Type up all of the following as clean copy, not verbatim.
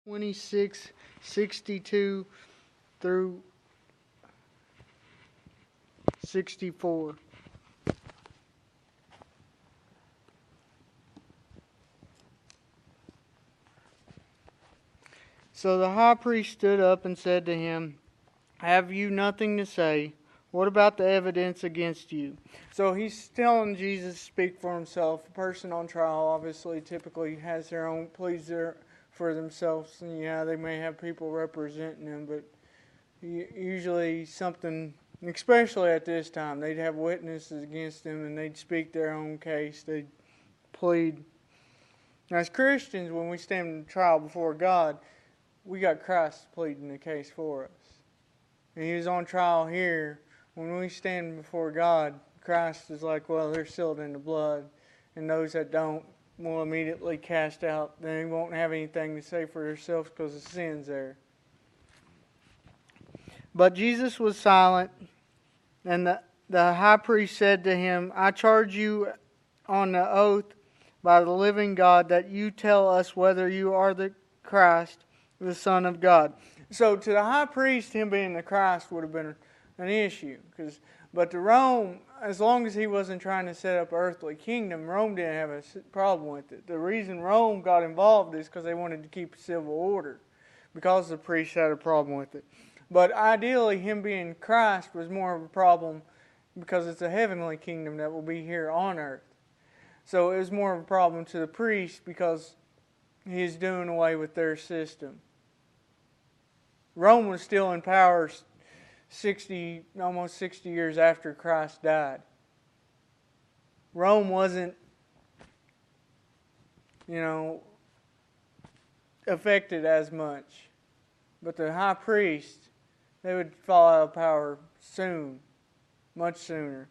26:62 through 64. So the high priest stood up and said to him, "Have you nothing to say? What about the evidence against you?" So he's telling Jesus to speak for himself. A person on trial obviously typically has their own pleas for themselves. And yeah, they may have people representing them, but usually something, especially at this time, they'd have witnesses against them and they'd speak their own case. They'd plead. Now, as Christians, when we stand in trial before God, we got Christ pleading the case for us. And he was on trial here. When we stand before God, Christ is like, well, they're sealed in the blood. And those that don't will immediately cast out. They won't have anything to say for themselves because the sin's there. But Jesus was silent, and the high priest said to him, "I charge you on the oath by the living God that you tell us whether you are the Christ, the Son of God." So to the high priest, him being the Christ would have been an issue. But to Rome, as long as he wasn't trying to set up an earthly kingdom, Rome didn't have a problem with it. The reason Rome got involved is because they wanted to keep civil order, because the priests had a problem with it. But ideally, him being Christ was more of a problem because it's a heavenly kingdom that will be here on earth. So it was more of a problem to the priests because he's doing away with their system. Rome was still in power almost 60 years after Christ died. Rome wasn't, affected as much. But the high priest, they would fall out of power soon, much sooner.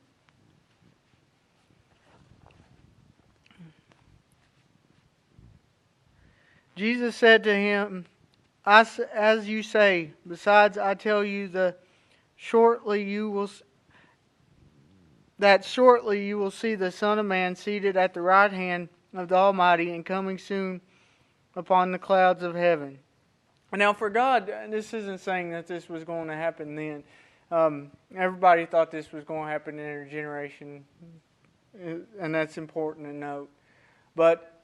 Jesus said to him, "As you say, besides I tell you that shortly you will see the Son of Man seated at the right hand of the Almighty and coming soon upon the clouds of heaven." Now for God, this isn't saying that this was going to happen then. Everybody thought this was going to happen in their generation, and that's important to note. But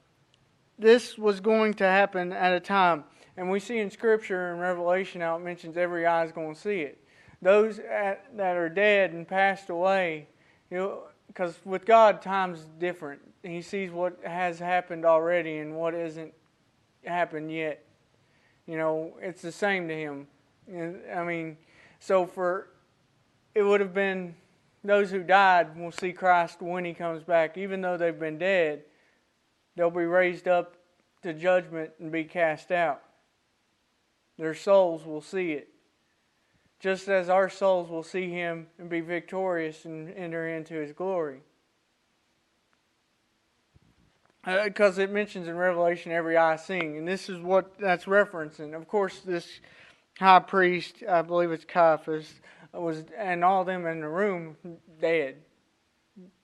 this was going to happen at a time. And we see in Scripture and Revelation how it mentions every eye is going to see it. Those that are dead and passed away, because with God, time's different. He sees what has happened already and what hasn't happened yet. It's the same to him. It would have been those who died will see Christ when he comes back. Even though they've been dead, they'll be raised up to judgment and be cast out. Their souls will see it. Just as our souls will see him and be victorious and enter into his glory. Because it mentions in Revelation every eye seeing, and this is what that's referencing. Of course, this high priest, I believe it's Caiaphas, and all of them in the room dead.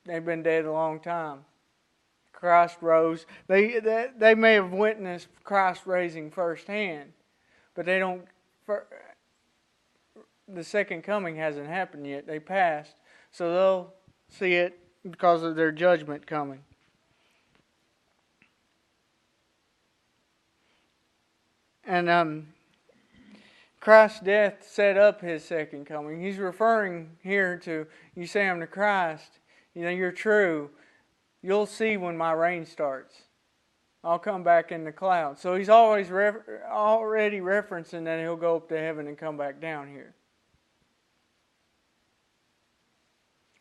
They've been dead a long time. Christ rose. They may have witnessed Christ raising firsthand, but they don't. The second coming hasn't happened yet. They passed, so they'll see it because of their judgment coming. And Christ's death set up his second coming. He's referring here to, you say I'm the Christ, you're true. You'll see when my reign starts. I'll come back in the clouds. So he's always already referencing that he'll go up to heaven and come back down here.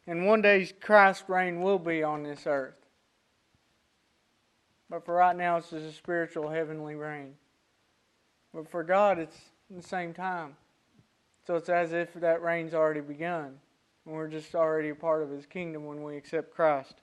And one day Christ's reign will be on this earth. But for right now, it's just a spiritual heavenly reign. But for God, it's at the same time. So it's as if that reign's already begun. And we're just already a part of his kingdom when we accept Christ.